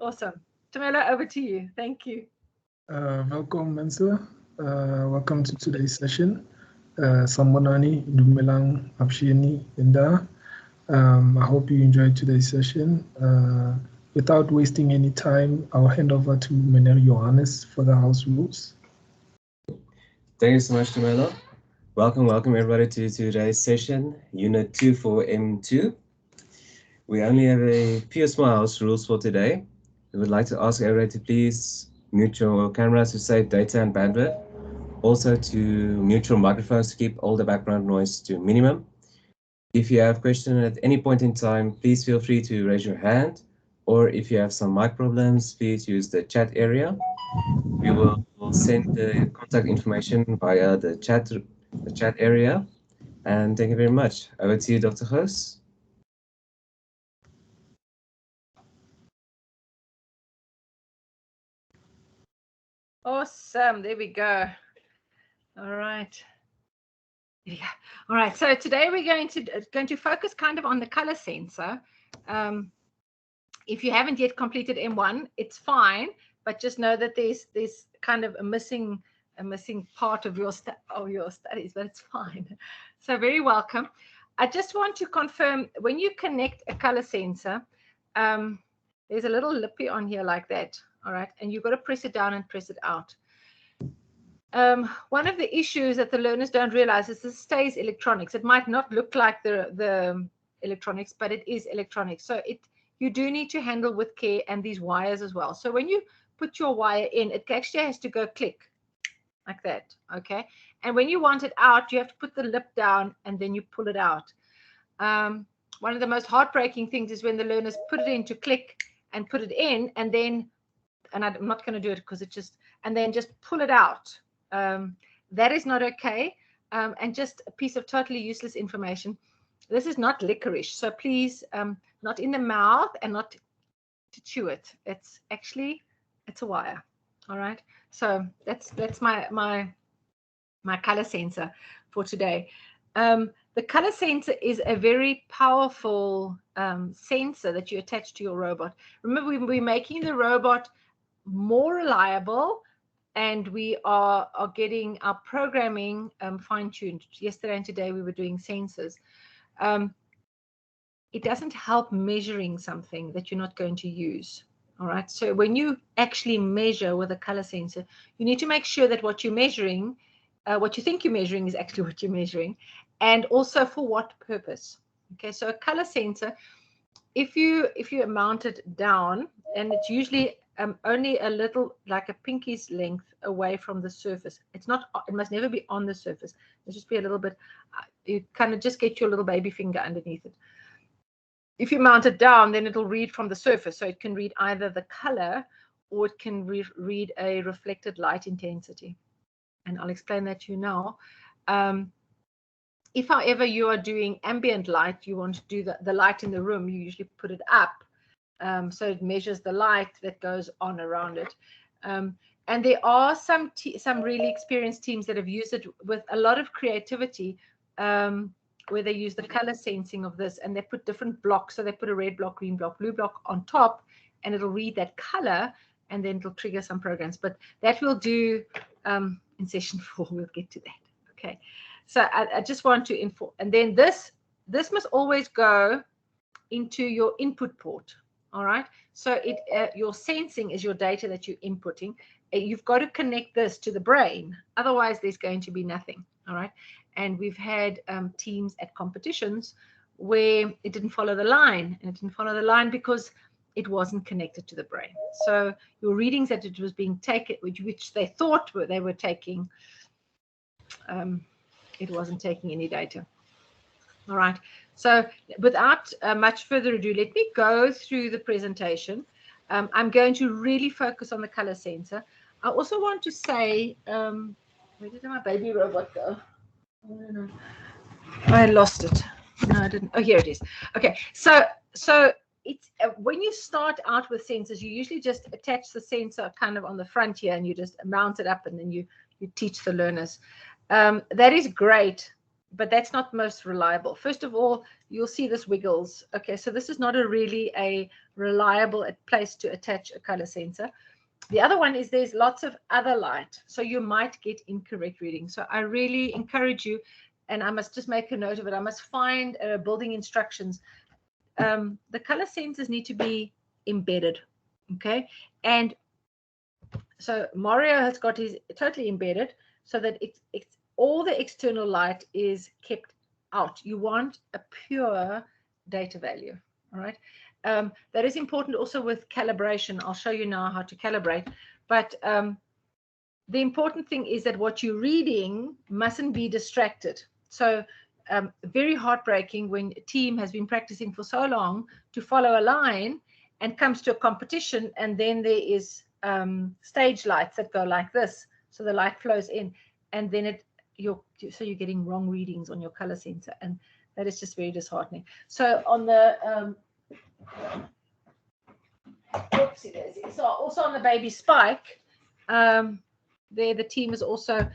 Awesome. Tamela, over to you. Thank you. Welcome, Mensa. Welcome to today's session. Sambonani, Dumelang, Abshini, Inda. I hope you enjoyed today's session. Without wasting any time, I'll hand over to Mener Johannes for the house rules. Thank you so much, Tamela. Welcome everybody to today's session, Unit 2 for M2. We only have a few small house rules for today. We would like to ask everybody to please mute your cameras to save data and bandwidth. Also to mute your microphones to keep all the background noise to a minimum. If you have questions at any point in time, please feel free to raise your hand. Or if you have some mic problems, please use the chat area. We will send the contact information via the chat area. And thank you very much. Over to you, Dr. Hoos. Awesome. There we go. All right. Yeah. All right. So today we're going to focus kind of on the color sensor. If you haven't yet completed M1, it's fine, but just know that there's kind of a missing part of your studies, but it's fine. So very welcome. I just want to confirm, when you connect a color sensor, there's a little lippy on here like that. All right, and you've got to press it down and press it out. One of the issues that the learners don't realize is this stays electronics. It might not look like the electronics, but it is electronics. So you do need to handle with care, and these wires as well. So when you put your wire in, it actually has to go click like that, okay? And when you want it out, you have to put the lip down and then you pull it out. One of the most heartbreaking things is when the learners put it in to click and put it in, and then, and I'm not going to do it because it just, and then just pull it out. That is not okay. And just a piece of totally useless information. This is not licorice, so please, not in the mouth and not to chew it. It's actually, it's a wire. All right. So that's my color sensor for today. The color sensor is a very powerful sensor that you attach to your robot. Remember, we're making the robot more reliable, and we are getting our programming fine-tuned. Yesterday and today we were doing sensors. It doesn't help measuring something that you're not going to use. All right. So when you actually measure with a color sensor, you need to make sure that what you're measuring, what you think you're measuring is actually what you're measuring, and also for what purpose. Okay. So a color sensor, if you mount it down, and it's usually only a little, like a pinky's length away from the surface. It's not, it must never be on the surface. It'll just be a little bit, you kind of just get your little baby finger underneath it. If you mount it down, then it'll read from the surface. So it can read either the color or it can read a reflected light intensity. And I'll explain that to you now. If, however, you are doing ambient light, you want to do the light in the room, you usually put it up. So it measures the light that goes on around it. And there are some really experienced teams that have used it with a lot of creativity, where they use the color sensing of this, and they put different blocks. So they put a red block, green block, blue block on top, and it'll read that color, and then it'll trigger some programs. But that we'll do in session 4. We'll get to that. Okay. So I just want to inform. And then this must always go into your input port. All right. So your sensing is your data that you're inputting. You've got to connect this to the brain. Otherwise, there's going to be nothing. All right. And we've had teams at competitions where it didn't follow the line. And it didn't follow the line because it wasn't connected to the brain. So your readings that it was being taken, which they thought they were taking, it wasn't taking any data. All right. So without much further ado, let me go through the presentation. I'm going to really focus on the color sensor. I also want to say, where did my baby robot go? Oh, I lost it. No, I didn't. Oh, here it is. Okay. So it's when you start out with sensors, you usually just attach the sensor kind of on the front here, and you just mount it up, and then you teach the learners. That is great, but that's not most reliable. First of all, you'll see this wiggles. Okay, so this is not really a reliable place to attach a color sensor. The other one is there's lots of other light, so you might get incorrect reading. So I really encourage you, and I must just make a note of it. I must find building instructions. The color sensors need to be embedded, okay? And so Mario has got his totally embedded so that it's all the external light is kept out. You want a pure data value, all right? That is important also with calibration. I'll show you now how to calibrate. But the important thing is that what you're reading mustn't be distracted. So very heartbreaking when a team has been practicing for so long to follow a line and comes to a competition, and then there is stage lights that go like this. So the light flows in, and then you're getting wrong readings on your color sensor, and that is just very disheartening. So on the so also on the baby spike, there the team is also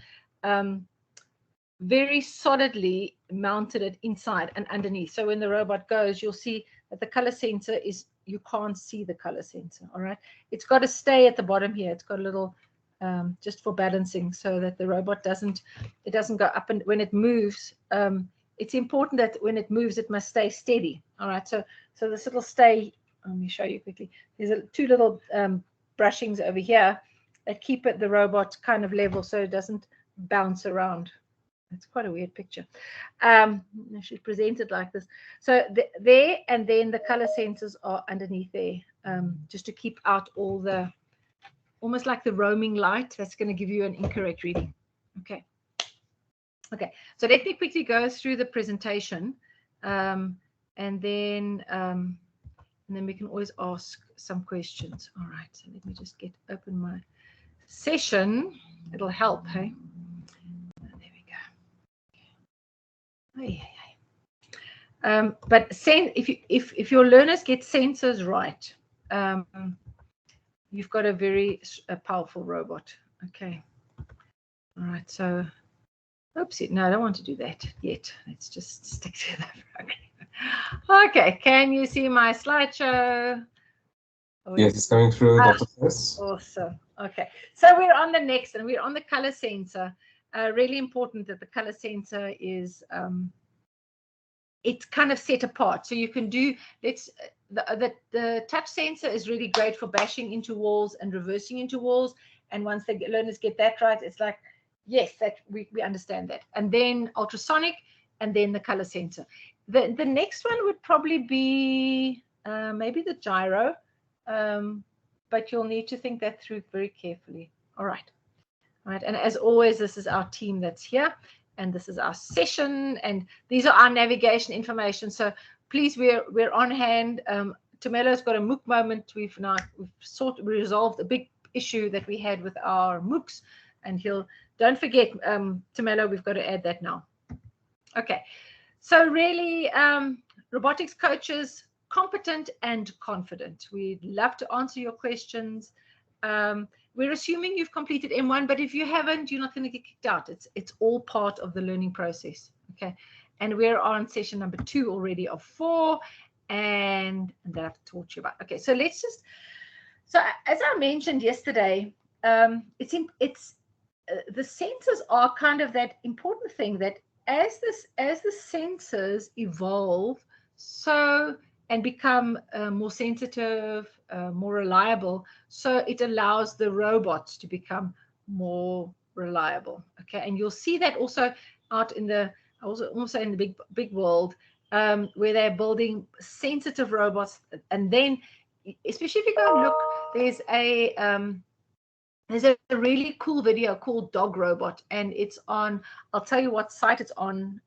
very solidly mounted it inside and underneath. So when the robot goes, you'll see that the color sensor is, you can't see the color sensor, all right? It's got to stay at the bottom here. It's got a little, just for balancing, so that the robot doesn't go up, and when it moves, it's important that when it moves, it must stay steady, all right? So this little stay, let me show you quickly. There's two little brushings over here that keep the robot kind of level so it doesn't bounce around. It's quite a weird picture. I should present it like this. So there, and then the color sensors are underneath there, just to keep out all the, almost like the roaming light that's going to give you an incorrect reading. Okay. Okay. So let me quickly go through the presentation, and then we can always ask some questions. All right. So let me just open my session. It'll help, hey? But if your learners get sensors right, you've got a very powerful robot. Okay. All right. So, oopsie. No, I don't want to do that yet. Let's just stick to the program. Okay. Can you see my slideshow? Yes, it's coming through, Dr. Chris. Awesome. Okay. So we're on the next, and we're on the color sensor. Really important that the color sensor is it's kind of set apart, so you can do the touch sensor is really great for bashing into walls and reversing into walls, and once the learners get that right, it's like, yes, that we understand that. And then ultrasonic, and then the color sensor. The next one would probably be maybe the gyro, but you'll need to think that through very carefully. All right. All right, and as always, this is our team that's here, and this is our session, and these are our navigation information. So please, we're on hand. Tumelo's got a MOOC moment. We've resolved a big issue that we had with our MOOCs, and don't forget, Tumelo, we've got to add that now. Okay, so really, robotics coaches, competent and confident. We'd love to answer your questions. We're assuming you've completed M1, but if you haven't, you're not going to get kicked out. It's all part of the learning process. Okay, and we're on session number 2 already of 4, and that I've taught you about. Okay, so let's just. So as I mentioned yesterday, the sensors are kind of that important thing that as the sensors evolve, so and become more sensitive, more reliable, so it allows the robots to become more reliable. Okay, and you'll see that also out in the in the big world, where they're building sensitive robots, and then especially if you go and look, there's a really cool video called Dog Robot, and it's on. I'll tell you what site it's on.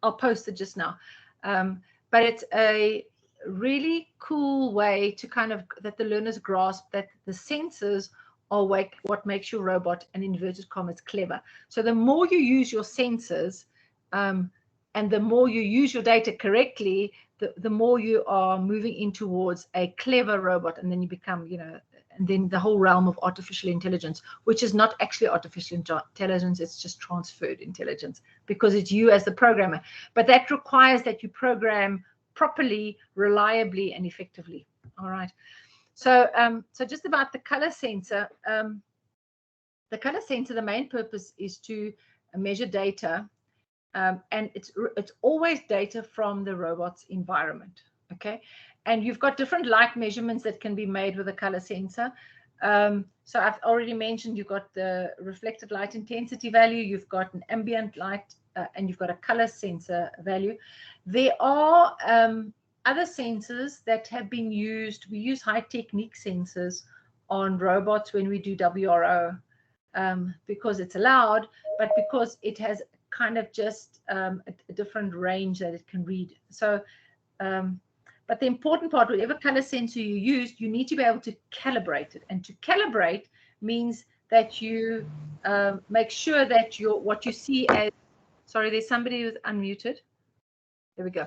I'll post it just now. But it's a really cool way to kind of that the learners grasp that the sensors are what makes your robot, an inverted commas, clever. So the more you use your sensors, and the more you use your data correctly, the more you are moving in towards a clever robot, and then you become, and then the whole realm of artificial intelligence, which is not actually artificial intelligence, it's just transferred intelligence, because it's you as the programmer. But that requires that you program properly, reliably, and effectively. All right. So, so just about the color sensor. The color sensor, the main purpose is to measure data, and it's always data from the robot's environment. Okay, and you've got different light measurements that can be made with a color sensor. So I've already mentioned you've got the reflected light intensity value, you've got an ambient light, and you've got a color sensor value. There are other sensors that have been used. We use high technique sensors on robots when we do WRO, because it's allowed, but because it has kind of just a different range that it can read. So, but the important part, whatever color sensor you use, you need to be able to calibrate it. And to calibrate means that you make sure that what you see as, sorry, there's somebody who's unmuted. There we go.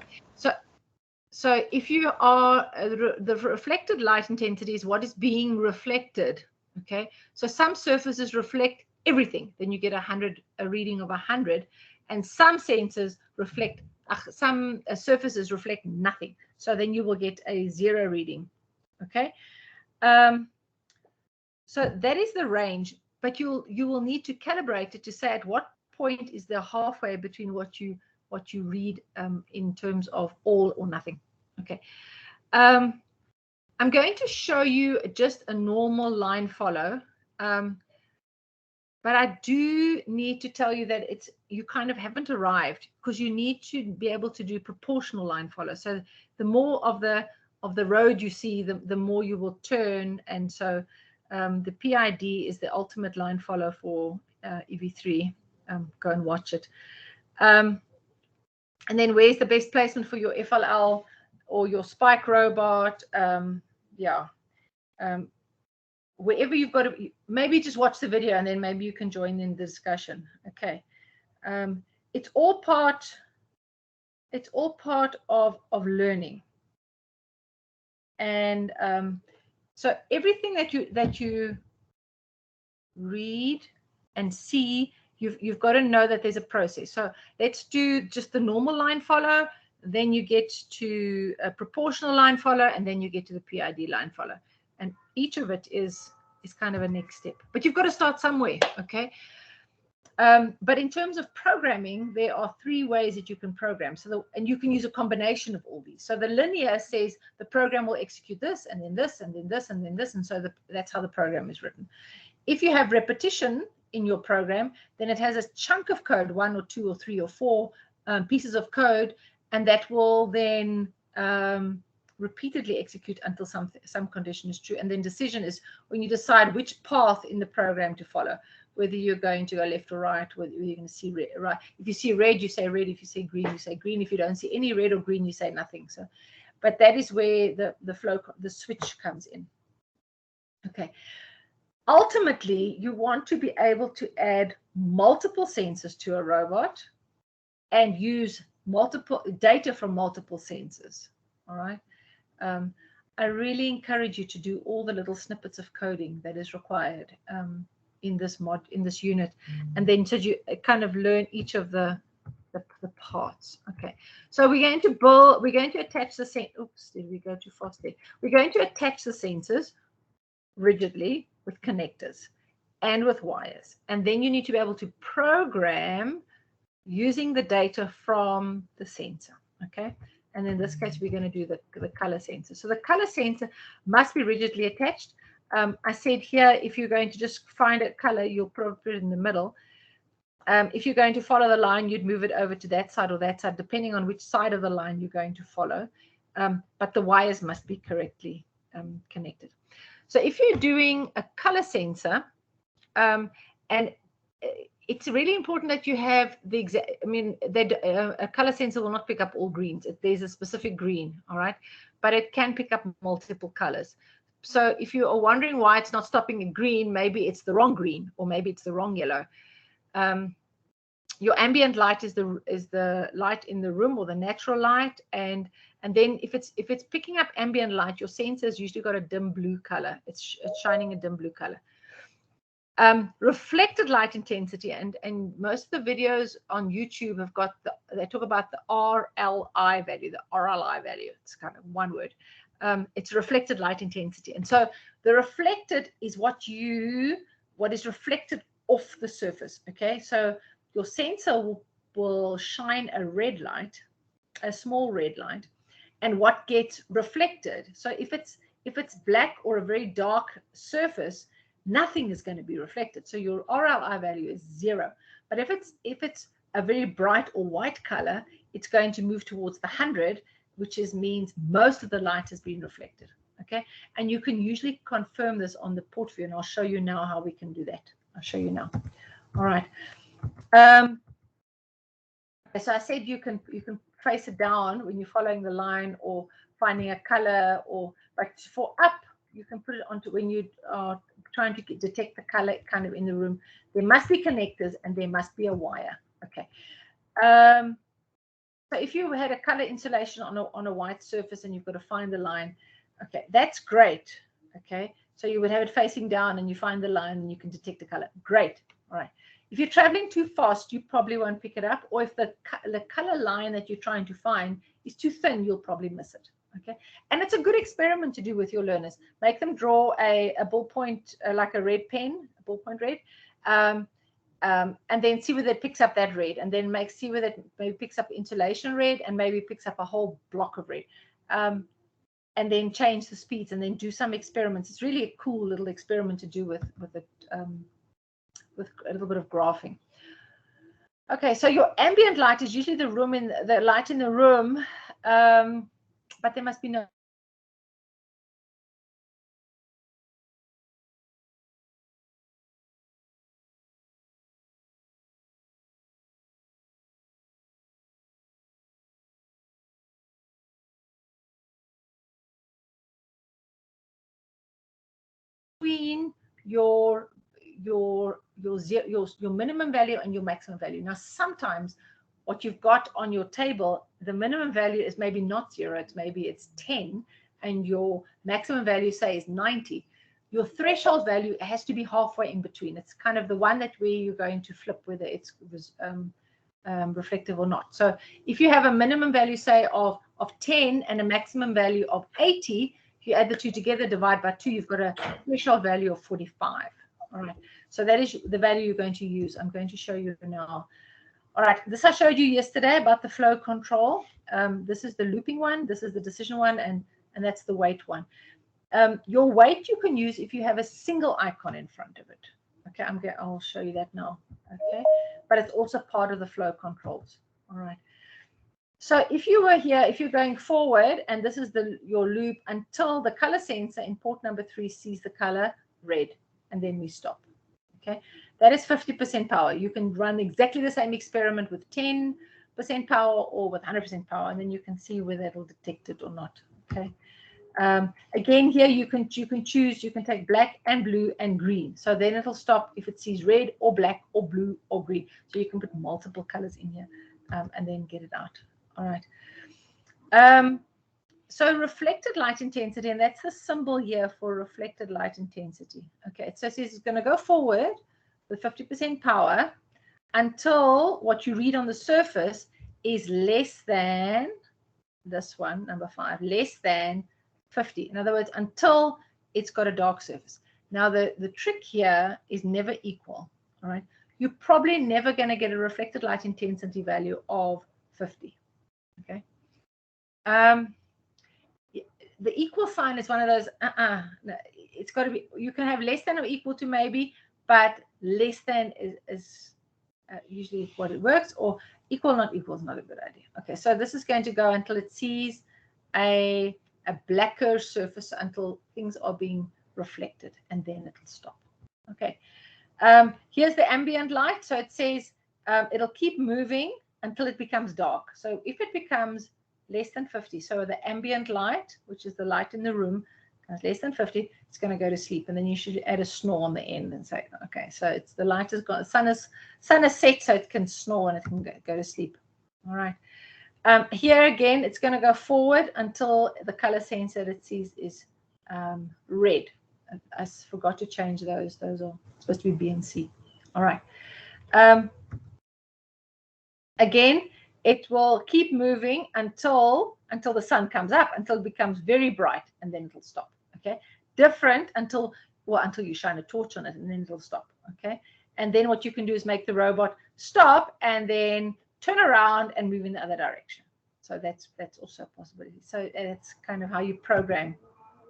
So if you are, the reflected light intensity is what is being reflected. Okay, so some surfaces reflect everything, then you get a reading of 100, and some sensors reflect, some surfaces reflect nothing, so then you will get a 0 reading. Okay, so that is the range, but you will need to calibrate it to say at what point is the halfway between what you read in terms of all or nothing. Okay. I'm going to show you just a normal line follow, but I do need to tell you that you kind of haven't arrived, because you need to be able to do proportional line follow. So the more of the road you see, the more you will turn, and so the PID is the ultimate line follow for EV3. Go and watch it. And then where's the best placement for your FLL or your spike robot? Wherever you've got to, maybe just watch the video and then maybe you can join in the discussion. Okay, it's all part of learning, and so everything that you read and see, you've got to know that there's a process. So let's do just the normal line follow, then you get to a proportional line follow, and then you get to the PID line follow. And each of it is kind of a next step. But you've got to start somewhere, okay? But in terms of programming, there are 3 ways that you can program. And you can use a combination of all these. So the linear says the program will execute this, and then this, and then this, and then this. And so that's how the program is written. If you have repetition in your program, then it has a chunk of code, 1 or 2 or 3 or 4 pieces of code, and that will then repeatedly execute until some condition is true. And then decision is when you decide which path in the program to follow, whether you're going to go left or right, whether you're going to see red, right. If you see red, you say red. If you see green, you say green. If you don't see any red or green, you say nothing. So, but that is where the switch comes in. Okay. Ultimately, you want to be able to add multiple sensors to a robot and use multiple data from multiple sensors. All right. I really encourage you to do all the little snippets of coding that is required in this unit, and then so you kind of learn each of the parts. Okay, so we're going to attach the sensors. Oops, did we go too fast there? We're going to attach the sensors rigidly with connectors and with wires, and then you need to be able to program using the data from the sensor. Okay. And in this case, we're going to do the color sensor. So the color sensor must be rigidly attached. I said here, if you're going to just find a color, you'll probably put it in the middle. If you're going to follow the line, you'd move it over to that side or that side, depending on which side of the line you're going to follow. But the wires must be correctly connected. So if you're doing a color sensor, and it's really important that you have the exact, a color sensor will not pick up all greens. There's a specific green, all right? But it can pick up multiple colors. So if you are wondering why it's not stopping at green, maybe it's the wrong green, or maybe it's the wrong yellow. Your ambient light is the light in the room, or the natural light, and And then if it's picking up ambient light, your sensor's usually got a dim blue color. It's shining a dim blue color. Reflected light intensity, and most of the videos on YouTube have got they talk about the RLI value, the RLI value. It's kind of one word. It's reflected light intensity, and so the reflected is what is reflected off the surface. Okay, so your sensor will shine a red light, a small red light, and what gets reflected. So if it's black or a very dark surface, nothing is going to be reflected. So your RLI value is 0. But if it's a very bright or white color, it's going to move towards the 100, which means most of the light has been reflected. Okay, and you can usually confirm this on the port view, and I'll show you now how we can do that. I'll show you now. All right. So I said you can trace it down when you're following the line or finding a color, but for up, you can put it onto when you are trying to detect the color kind of in the room. There must be connectors and there must be a wire. Okay. So if you had a color insulation on a white surface and you've got to find the line, okay, that's great. Okay. So you would have it facing down and you find the line and you can detect the color. Great. All right. If you're traveling too fast, you probably won't pick it up. Or if the color line that you're trying to find is too thin, you'll probably miss it. Okay, and it's a good experiment to do with your learners. Make them draw a ballpoint, like a red pen, a ballpoint red, and then see whether it picks up that red, and then see whether it maybe picks up insulation red, and maybe picks up a whole block of red, and then change the speeds, and then do some experiments. It's really a cool little experiment to do with a little bit of graphing. Okay, so your ambient light is usually the light in the room. But there must be no between your minimum value and your maximum value. Now, sometimes what you've got on your table, the minimum value is maybe not 0, it's 10, and your maximum value, say, is 90. Your threshold value has to be halfway in between. It's kind of the one where you're going to flip whether it's reflective or not. So if you have a minimum value, say, of 10 and a maximum value of 80, if you add the two together, divide by 2, you've got a threshold value of 45. All right. So that is the value you're going to use. I'm going to show you now. All right, this I showed you yesterday about the flow control. This is the looping one, this is the decision one, and that's the weight one. Your weight you can use if you have a single icon in front of it. Okay, I'll show you that now. Okay, but it's also part of the flow controls. All right. So if you were here, if you're going forward, and this is your loop until the color sensor in port number 3 sees the color red, and then we stop. Okay, that is 50% power. You can run exactly the same experiment with 10% power or with 100% power, and then you can see whether it'll detect it or not. Okay. Again, here you can choose. You can take black and blue and green. So then it'll stop if it sees red or black or blue or green. So you can put multiple colors in here and then get it out. All right. So reflected light intensity, and that's the symbol here for reflected light intensity. Okay, so it says it's going to go forward with 50% power until what you read on the surface is less than this one, number 5, less than 50. In other words, until it's got a dark surface. Now, the trick here is never equal. All right, you're probably never going to get a reflected light intensity value of 50. Okay. The equal sign is one of those, no, it's got to be, you can have less than or equal to maybe, but less than is usually what it works, or equal, not equal is not a good idea. Okay, so this is going to go until it sees a blacker surface, until things are being reflected, and then it'll stop. Okay, here's the ambient light. So it says it'll keep moving until it becomes dark. So if it becomes less than 50, so the ambient light, which is the light in the room, is less than 50, it's going to go to sleep, and then you should add a snore on the end and say, okay, so it's the light has gone, sun is set, so it can snore and it can go to sleep. All right. Here again, it's going to go forward until the color sensor it sees is red. I forgot to change those. Those are supposed to be B and C. All right. Again, it will keep moving until the sun comes up, until it becomes very bright, and then it'll stop. Okay. Different until you shine a torch on it, and then it'll stop. Okay. And then what you can do is make the robot stop and then turn around and move in the other direction. So that's also a possibility. So that's kind of how you program.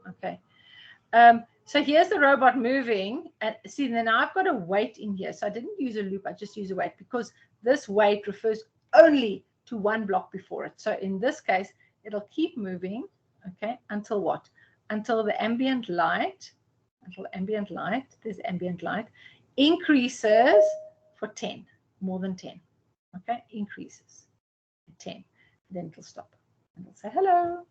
Okay. So here's the robot moving, and see, then I've got a weight in here. So I didn't use a loop, I just use a weight, because this weight refers only to one block before it. So in this case, it'll keep moving, okay, until what? Until the ambient light, there's ambient light, increases for 10, more than 10, okay, increases 10, then it'll stop, and it'll say hello.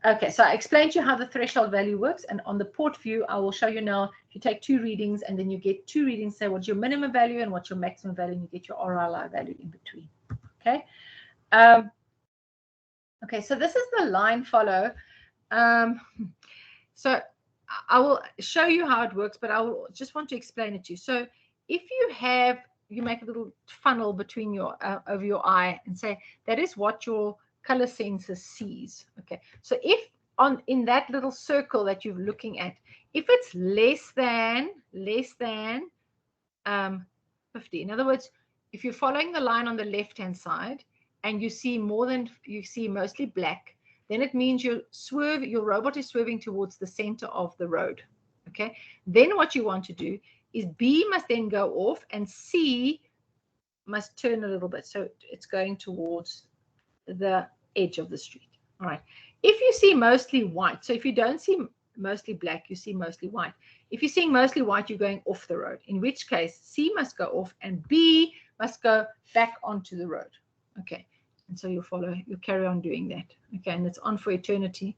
Okay, so I explained to you how the threshold value works, and on the port view, I will show you now. If you take 2 readings, and then you get 2 readings, say what's your minimum value and what's your maximum value, and you get your RLI value in between. Okay. Okay, so this is the line follow. So I will show you how it works, but I will just want to explain it to you. So if you make a little funnel between your over your eye and say that is what your color sensor sees. Okay, so if in that little circle that you're looking at, if it's less than 50, in other words, if you're following the line on the left hand side and you see mostly black, then it means your robot is swerving towards the center of the road. Okay, then what you want to do is B must then go off and C must turn a little bit, so it's going towards the edge of the street. All right. If you see mostly white, so if you don't see mostly black, you see mostly white. If you're seeing mostly white, you're going off the road, in which case C must go off and B must go back onto the road. Okay. And so you carry on doing that. Okay. And it's on for eternity.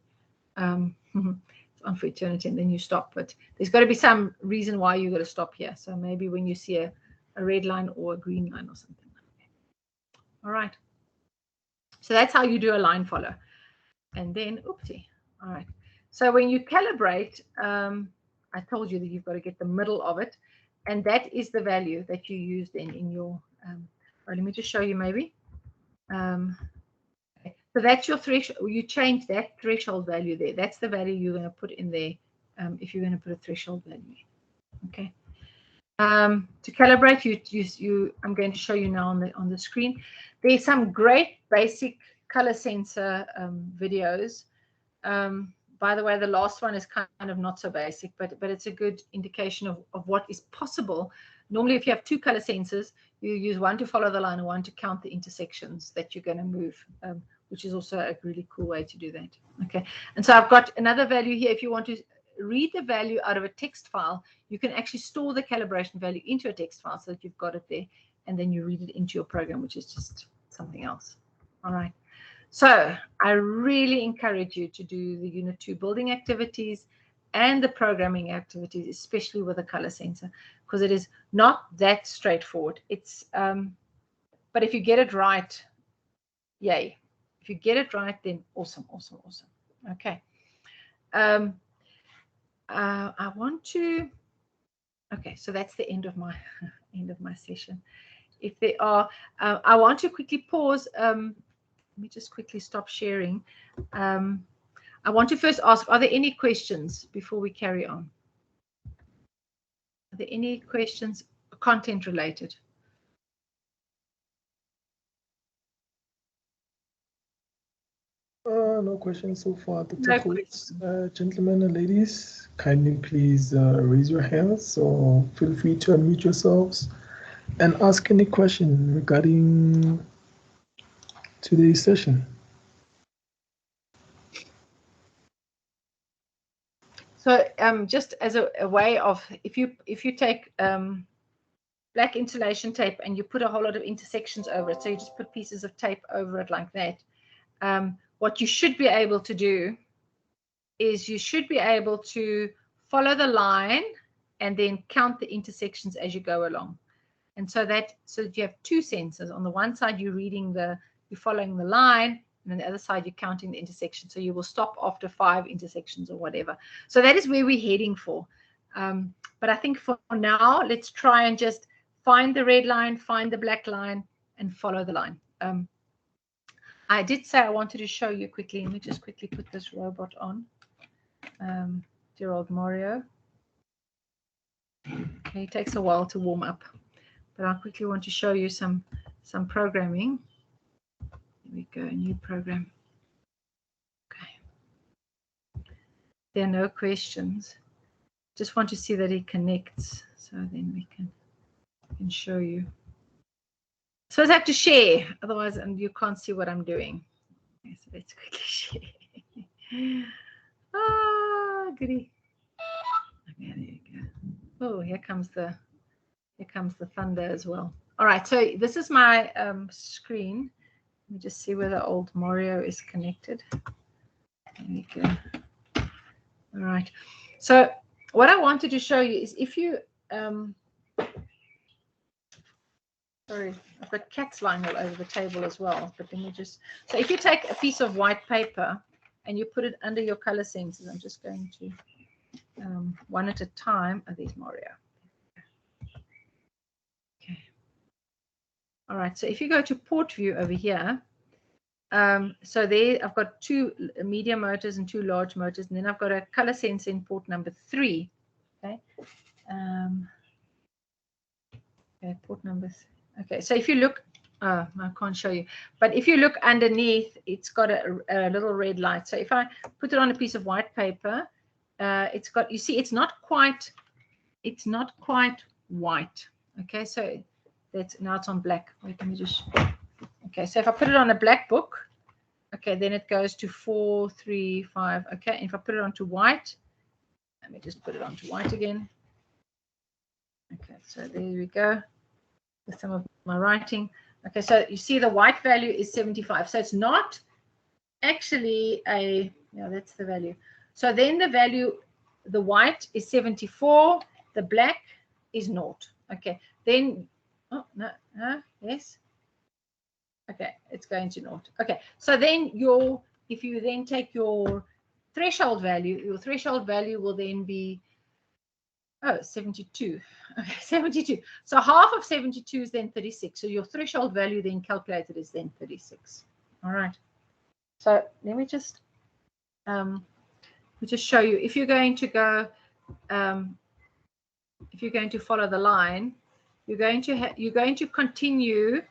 It's on for eternity, and then you stop. But there's got to be some reason why you got to stop here. So maybe when you see a red line or a green line or something like that. All right. So that's how you do a line follow. And then, oopsie. All right. So when you calibrate, I told you that you've got to get the middle of it. And that is the value that you use then in your, well, let me just show you maybe. Okay. So that's your threshold. You change that threshold value there. That's the value you're going to put in there if you're going to put a threshold value. Okay. To calibrate, I'm going to show you now on the screen. There's some great basic color sensor videos. By the way, the last one is kind of not so basic, but it's a good indication of what is possible. Normally, if you have 2 color sensors, you use one to follow the line and one to count the intersections that you're going to move, which is also a really cool way to do that. Okay, and so I've got another value here. If you want to read the value out of a text file, you can actually store the calibration value into a text file so that you've got it there, and then you read it into your program, which is just something else. All right. So I really encourage you to do the Unit 2 building activities and the programming activities, especially with a color sensor, because it is not that straightforward. It's but if you get it right, yay. If you get it right, then awesome, awesome, awesome. Okay. I want to, okay, so that's the end of my session. If there are, I want to quickly pause. Let me just quickly stop sharing. I want to first ask, are there any questions before we carry on? Are there any questions, content related? No questions so far. Gentlemen and ladies, kindly please raise your hands or feel free to unmute yourselves and ask any question regarding today's session. So just as a way of, if you take black insulation tape and you put a whole lot of intersections over it, so you just put pieces of tape over it like that, what you should be able to do is you should be able to follow the line and then count the intersections as you go along. And so that you have two sensors. On the one side, you're following the line, and on the other side, you're counting the intersection. So you will stop after 5 intersections or whatever. So that is where we're heading for. But I think for now, let's try and just find the red line, find the black line, and follow the line. I did say I wanted to show you quickly. Let me just quickly put this robot on. Dear old Mario. Okay, it takes a while to warm up, but I quickly want to show you some programming. Here we go, new program. Okay. There are no questions. Just want to see that it connects, so then we can show you. So I have to share, otherwise you can't see what I'm doing. Okay, so let's quickly share. Ah, goody. Okay, there you go. Oh, here comes the thunder as well. All right, so this is my screen. Let me just see whether old Mario is connected. There we go. All right. So what I wanted to show you is if you sorry, I've got cats lying all over the table as well. But let me just, so if you take a piece of white paper and you put it under your color sensors, I'm just going to one at a time. Oh, there's Mario. Okay. All right. So if you go to port view over here, so there I've got 2 medium motors and 2 large motors, and then I've got a color sensor in port number 3. Okay. Okay, port number 3. Okay, so if you look, I can't show you, but if you look underneath, it's got a little red light. So if I put it on a piece of white paper, it's got, you see, it's not quite white. Okay, so that's, now it's on black. Wait, let me just, okay, so if I put it on a black book, okay, then it goes to 4, 3, 5. Okay, and if I put it onto white, let me just put it onto white again. Okay, so there we go. With some of my writing. Okay, so you see the white value is 75. So it's not actually a, yeah, that's the value. So then the value, the white is 74, the black is 0. Okay, then, oh, no, yes. Okay, it's going to 0. Okay, so then if you then take your threshold value will then be, oh, 72. Okay, 72. So half of 72 is then 36. So your threshold value then calculated is then 36. All right. So let me just show you. If you're going to go, if you're going to follow the line, you're going to continue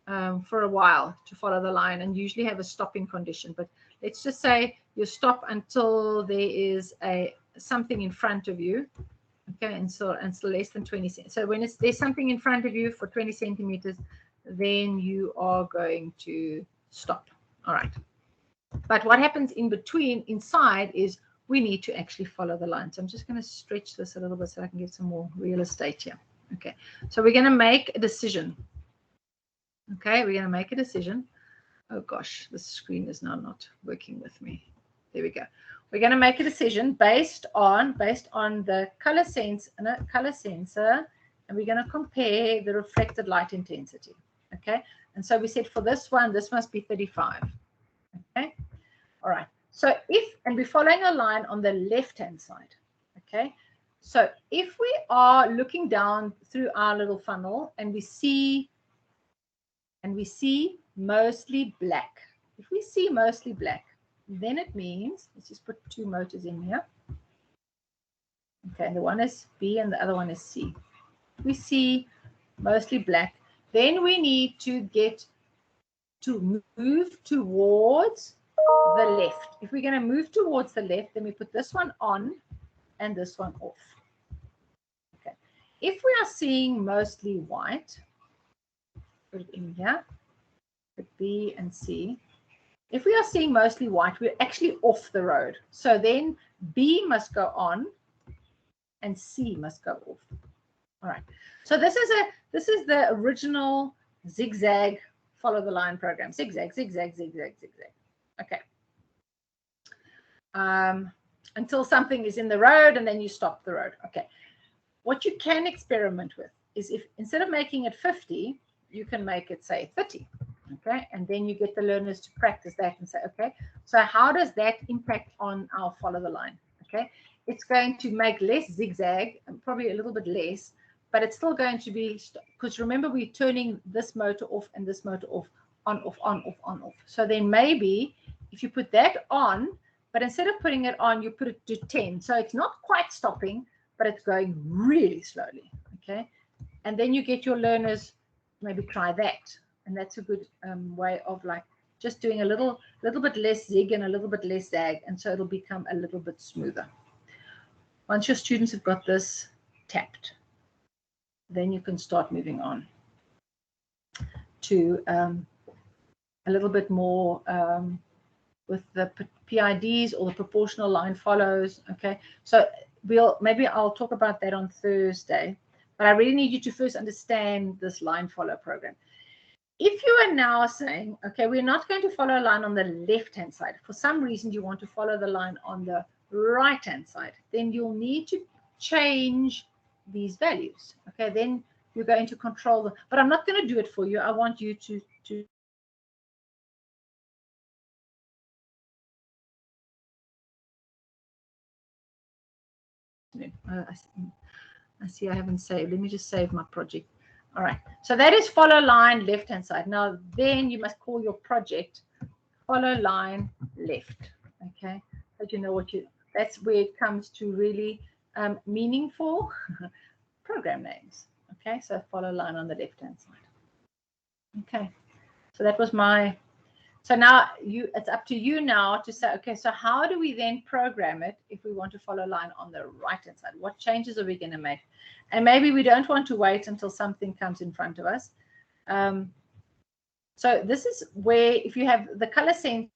for a while to follow the line, and usually have a stopping condition. But let's just say you stop until there is something in front of you. Okay, and so less than 20 centimeters. So when there's something in front of you for 20 centimeters, then you are going to stop. All right. But what happens in between, inside, is we need to actually follow the line. So I'm just going to stretch this a little bit so I can get some more real estate here. Okay, so we're going to make a decision. Okay, we're going to make a decision. Oh gosh, the screen is now not working with me. There we go. We're going to make a decision based on the color sensor, and we're going to compare the reflected light intensity. Okay, and so we said for this one, this must be 35. Okay, all right. So we're following a line on the left-hand side. Okay, so if we are looking down through our little funnel and we see mostly black, if we see mostly black, then it means, let's just put 2 motors in here. Okay, the one is B and the other one is C. We see mostly black. Then we need to move towards the left. If we're going to move towards the left, then we put this one on and this one off. Okay. If we are seeing mostly white, put it in here, put B and C. If we are seeing mostly white, we're actually off the road. So then B must go on and C must go off. All right. So this is the original zigzag follow the line program. Zigzag, zigzag, zigzag, zigzag. Okay. Until something is in the road and then you stop the road. Okay. What you can experiment with is if instead of making it 50, you can make it, say, 30. Okay, and then you get the learners to practice that and say, okay, so how does that impact on our follow the line? Okay, it's going to make less zigzag, and probably a little bit less, but it's still going to be, because remember, we're turning this motor off and this motor off, on, off, on, off, on, off. So then maybe if you put that on, but instead of putting it on, you put it to 10. So it's not quite stopping, but it's going really slowly. Okay, and then you get your learners maybe try that. And that's a good way of like just doing a little bit less zig and a little bit less zag. And so it'll become a little bit smoother. Once your students have got this tapped, then you can start moving on to a little bit more with the PIDs or the proportional line follows. Okay, so maybe I'll talk about that on Thursday, but I really need you to first understand this line follow program. If you are now saying, okay, we're not going to follow a line on the left-hand side, for some reason you want to follow the line on the right-hand side, then you'll need to change these values. Okay, then you're going to control them, but I'm not going to do it for you. I want you to I see I haven't saved. Let me just save my project. All right, so that is follow line left-hand side. Now, then you must call your project follow line left. Okay, but you know what that's where it comes to really meaningful program names. Okay, so follow line on the left-hand side. Okay, so that was my. So now it's up to you now to say, okay, so how do we then program it if we want to follow line on the right-hand side? What changes are we going to make? And maybe we don't want to wait until something comes in front of us. So this is where, if you have the color sensor,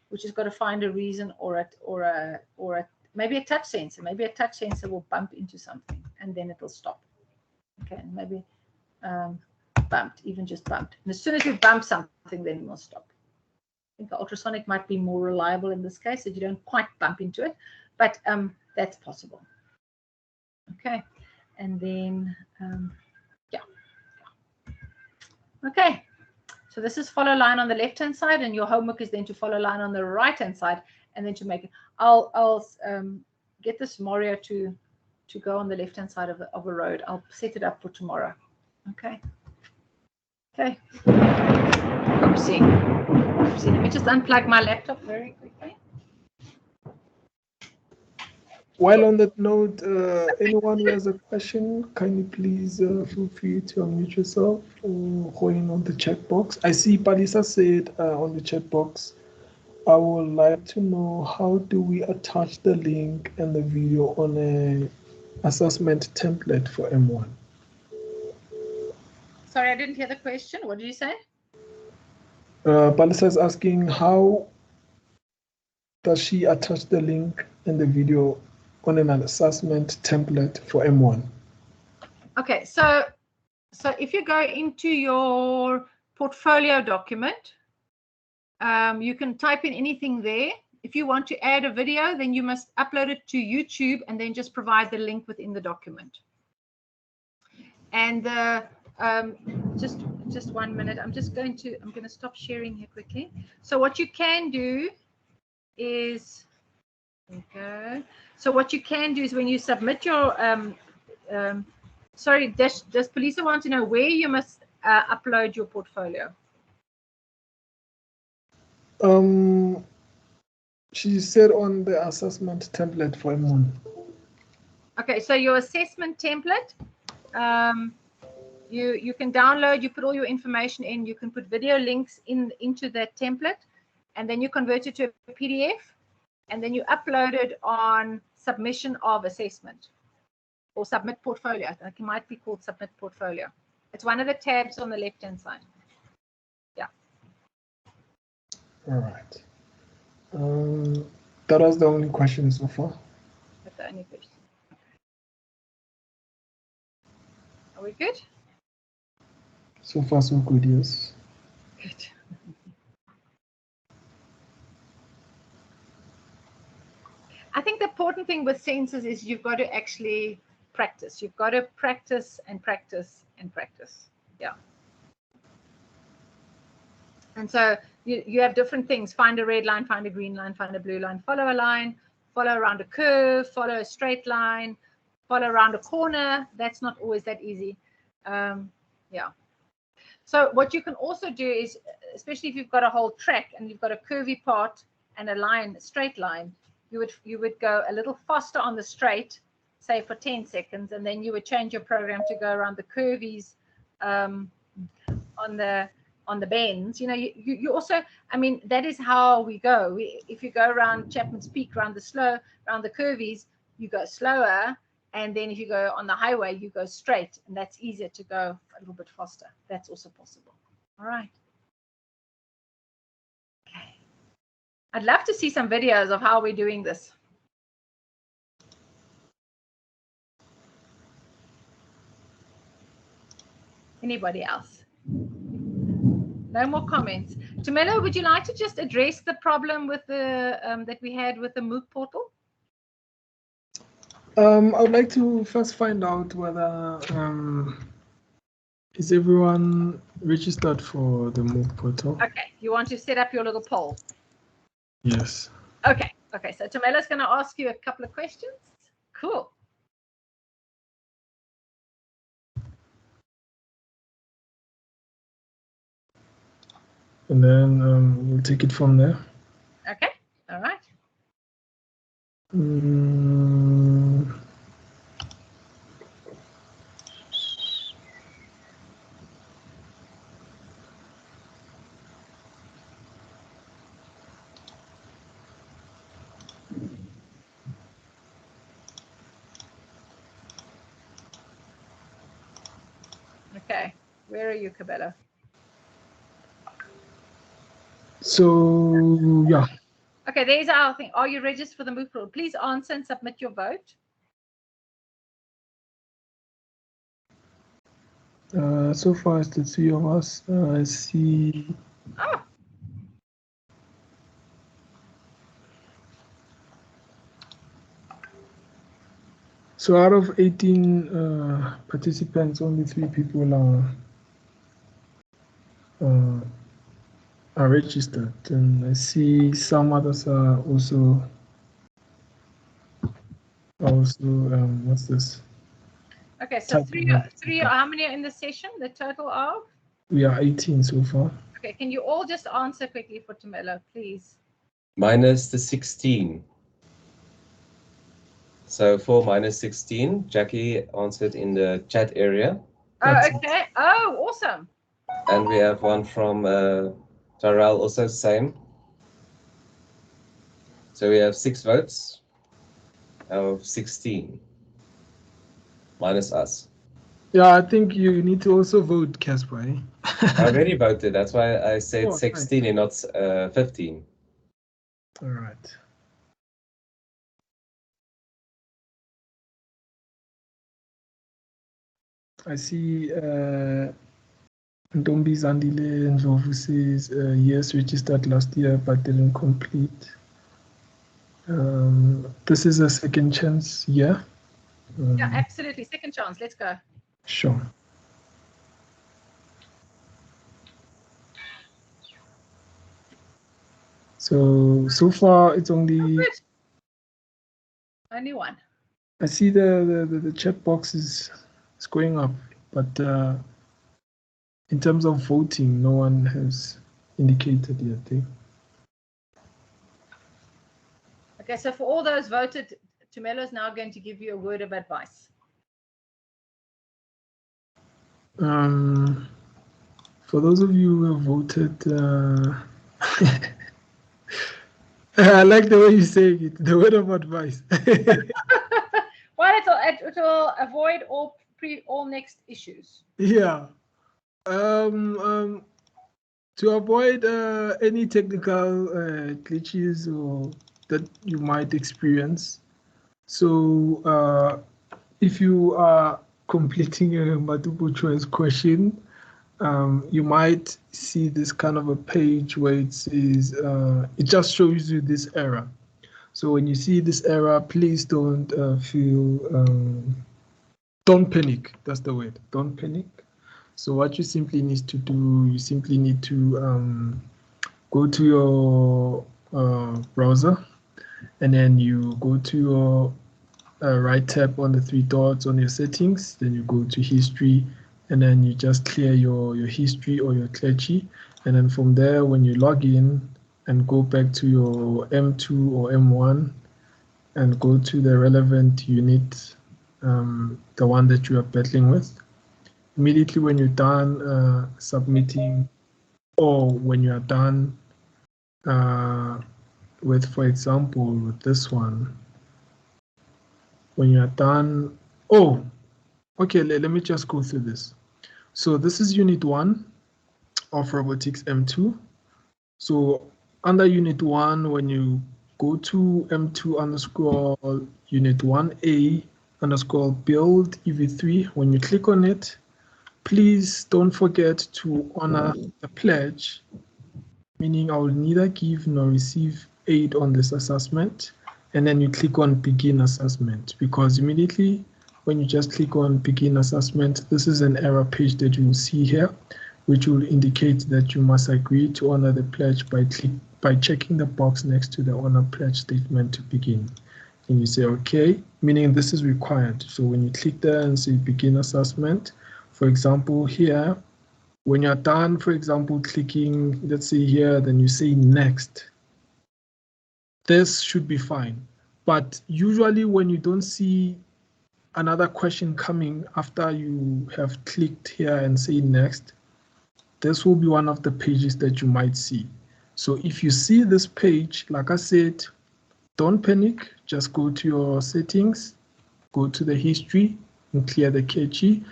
which has got to find a reason or maybe a touch sensor. Maybe a touch sensor will bump into something and then it'll stop. Okay, maybe bumped, even just bumped. And as soon as you bump something, then it will stop. I think the ultrasonic might be more reliable in this case, so you don't quite bump into it, but that's possible. Okay, and then, yeah. Okay, so this is follow line on the left-hand side, and your homework is then to follow line on the right-hand side, and then to make it. I'll get this Mario to go on the left-hand side of a road. I'll set it up for tomorrow. Okay. Okay. Oopsie. Oopsie. Let me just unplug my laptop very quickly. While on that note, anyone who has a question, can you please feel free to unmute yourself or go in on the chat box. I see Palisa said on the chat box, I would like to know how do we attach the link and the video on a assessment template for M1? Sorry, I didn't hear the question. What did you say? Palisa is asking how does she attach the link and the video on an assessment template for M1? Okay, so if you go into your portfolio document, you can type in anything there. If you want to add a video, then you must upload it to YouTube and then just provide the link within the document. And just 1 minute. I'm going to stop sharing here quickly. So what you can do is, okay. So what you can do is when you submit your, sorry, does Palisa want to know where you must upload your portfolio? She said on the assessment template for M1. Okay, so your assessment template, you can download, you put all your information in, you can put video links into that template, and then you convert it to a PDF, and then you upload it on submission of assessment or submit portfolio. I think it might be called submit portfolio. It's one of the tabs on the left-hand side. Yeah. All right. That was the only question so far. That's the only question. Are we good? So far, so good, yes. Good. I think the important thing with sensors is you've got to actually practice. You've got to practice and practice and practice. Yeah. And so you have different things. Find a red line, find a green line, find a blue line, follow a line, follow around a curve, follow a straight line, follow around a corner. That's not always that easy. Yeah. So what you can also do is, especially if you've got a whole track and you've got a curvy part and a line, a straight line, you would go a little faster on the straight, say for 10 seconds, and then you would change your program to go around the curvies on the bends. You know, you also, I mean, that is how we go. If you go around Chapman's Peak, around the curvies, you go slower. And then if you go on the highway, you go straight, and that's easier to go a little bit faster. That's also possible. All right. Okay. I'd love to see some videos of how we're doing this. Anybody else? No more comments. Tumelo, would you like to just address the problem with the that we had with the MOOC portal? I would like to first find out whether is everyone registered for the MOOC portal? Okay, you want to set up your little poll? Yes. Okay, so Tumelo's going to ask you a couple of questions. Cool. And then we'll take it from there. Okay, all right. Okay, where are you, Cabello? So, yeah. Okay, there's our thing. Are you registered for the MOOC portal? Please answer and submit your vote. So far it's the three of us. I see. Oh. So out of 18 participants, only 3 people are registered, and I see some others are also what's this? Okay, so three. How many are in the session? The total of? We are 18 so far. Okay, can you all just answer quickly for Tumelo, please? Minus the 16. So 4 minus 16. Jackie answered in the chat area. Oh, okay. Oh, awesome. And we have one from Tyrell, also same. So we have 6 votes out of 16. Minus us. Yeah, I think you need to also vote, Casper. I already voted. That's why I said 16 and not 15. All right. I see Ntombi Zandile Ndlovu says yes, registered last year but didn't complete. This is a second chance, yeah? Yeah, absolutely. Second chance. Let's go. Sure. So far it's only one. I see the chat box is going up, but in terms of voting, no one has indicated yet. Okay, so for all those voted, Tumelo is now going to give you a word of advice. For those of you who have voted, I like the way you say it, the word of advice. Well, it will avoid all next issues. Yeah. To avoid any technical glitches or that you might experience. So if you are completing a multiple choice question, you might see this kind of a page where it says, it just shows you this error. So when you see this error, please don't don't panic. That's the word. Don't panic. So what you simply need to do, you simply need to go to your browser, and then you go to your right tab on the three dots on your settings. Then you go to history, and then you just clear your history or your clearchi. And then from there, when you log in and go back to your M2 or M1 and go to the relevant unit, the one that you are battling with, immediately when you're done submitting, or when you are done with, for example, with this one, when you are done, oh, okay, let me just go through this. So this is unit 1 of Robotics M2. So under unit 1, when you go to M2 underscore unit 1A underscore build EV3, when you click on it, please don't forget to honor the pledge, meaning I will neither give nor receive aid on this assessment. And then you click on begin assessment, because immediately when you just click on begin assessment, this is an error page that you will see here, which will indicate that you must agree to honor the pledge by checking the box next to the honor pledge statement to begin. And you say okay, meaning this is required. So when you click there and say begin assessment, for example here, when you're done, for example, clicking, let's say here, then you say next. This should be fine. But usually when you don't see another question coming after you have clicked here and say next, this will be one of the pages that you might see. So if you see this page, like I said, don't panic, just go to your settings, go to the history and clear the cache,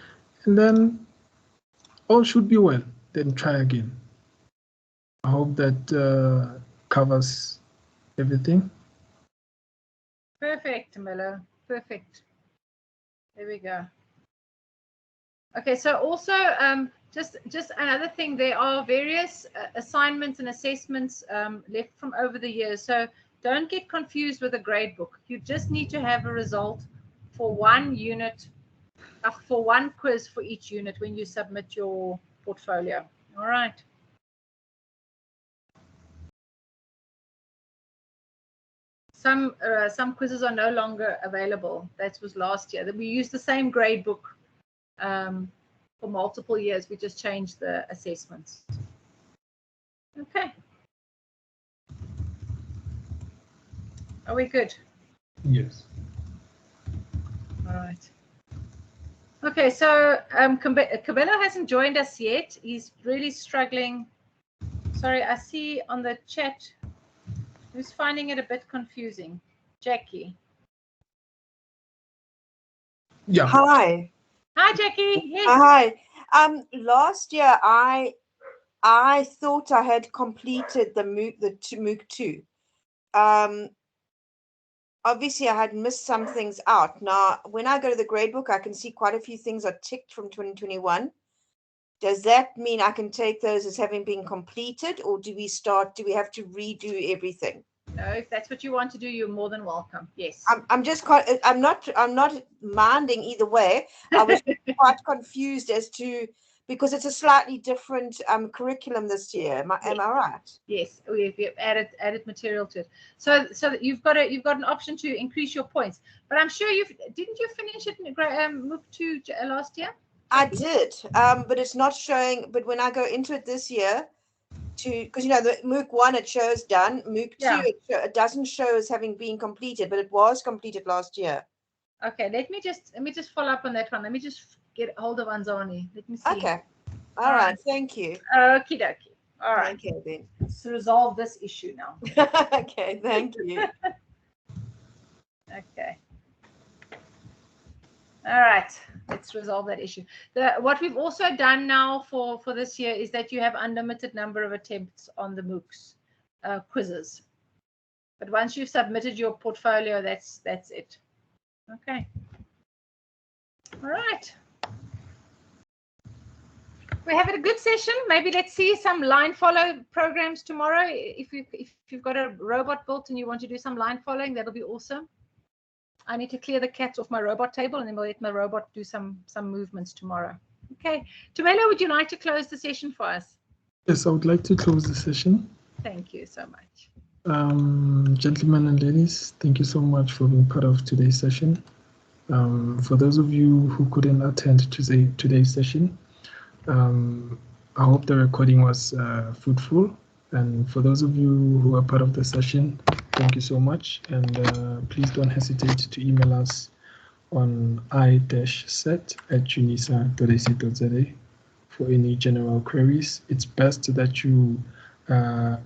and then all should be well. Then try again. I hope that covers everything. Perfect, Miller. Perfect. There we go. Okay, so also just another thing, there are various assignments and assessments left from over the years. So don't get confused with a grade book. You just need to have a result for one unit, for one quiz for each unit when you submit your portfolio. All right. Some quizzes are no longer available. That was last year. We used the same grade book for multiple years. We just changed the assessments. Okay. Are we good? Yes. All right. Okay, so Cabello hasn't joined us yet. He's really struggling. Sorry, I see on the chat who's finding it a bit confusing. Jackie. Yeah. Hi. Hi, Jackie. Yes. Hi. Last year I thought I had completed the MOOC 2. Obviously I had missed some things out. Now, when I go to the gradebook, I can see quite a few things are ticked from 2021. Does that mean I can take those as having been completed, or do we have to redo everything? No, if that's what you want to do, you're more than welcome. Yes. I'm not minding either way. I was quite confused as to, because it's a slightly different curriculum this year. Am I right? Yes, we've added material to it. So you've got an option to increase your points. But I'm sure didn't you finish it in MOOC 2 last year? I did, but it's not showing. But when I go into it this year, because the MOOC 1 it shows done, MOOC 2 it doesn't show as having been completed, but it was completed last year. Okay, let me just follow up on that one. Let me just get hold of Anzani. Let me see. Okay. All right. Thank you. Okie dokie. All right. Okay then. Let's resolve this issue now. Okay. Thank you. Okay. All right. Let's resolve that issue. What we've also done now for this year is that you have unlimited number of attempts on the MOOCs quizzes. But once you've submitted your portfolio, that's it. Okay. All right. We're having a good session. Maybe let's see some line follow programs tomorrow. If you've got a robot built and you want to do some line following, that'll be awesome. I need to clear the cats off my robot table, and then we'll let my robot do some movements tomorrow. Okay. Tumelo, would you like to close the session for us? Yes, I would like to close the session. Thank you so much. Gentlemen and ladies, thank you so much for being part of today's session. For those of you who couldn't attend today's session, I hope the recording was fruitful. And for those of you who are part of the session, thank you so much. And please don't hesitate to email us on i-set@unisa.ac.za for any general queries. It's best that you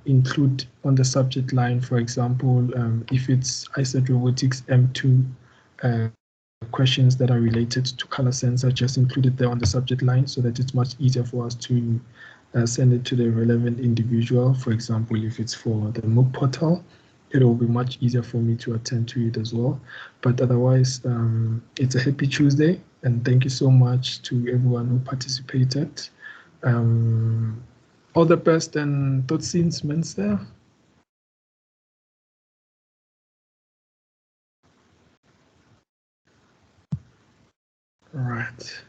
include on the subject line, for example, if it's iSet Robotics M2 questions that are related to color sensor, just include it there on the subject line so that it's much easier for us to send it to the relevant individual. For example, if it's for the MOOC portal, it will be much easier for me to attend to it as well. But otherwise, it's a happy Tuesday, and thank you so much to everyone who participated. All the best and tot ziens, mensen. All right.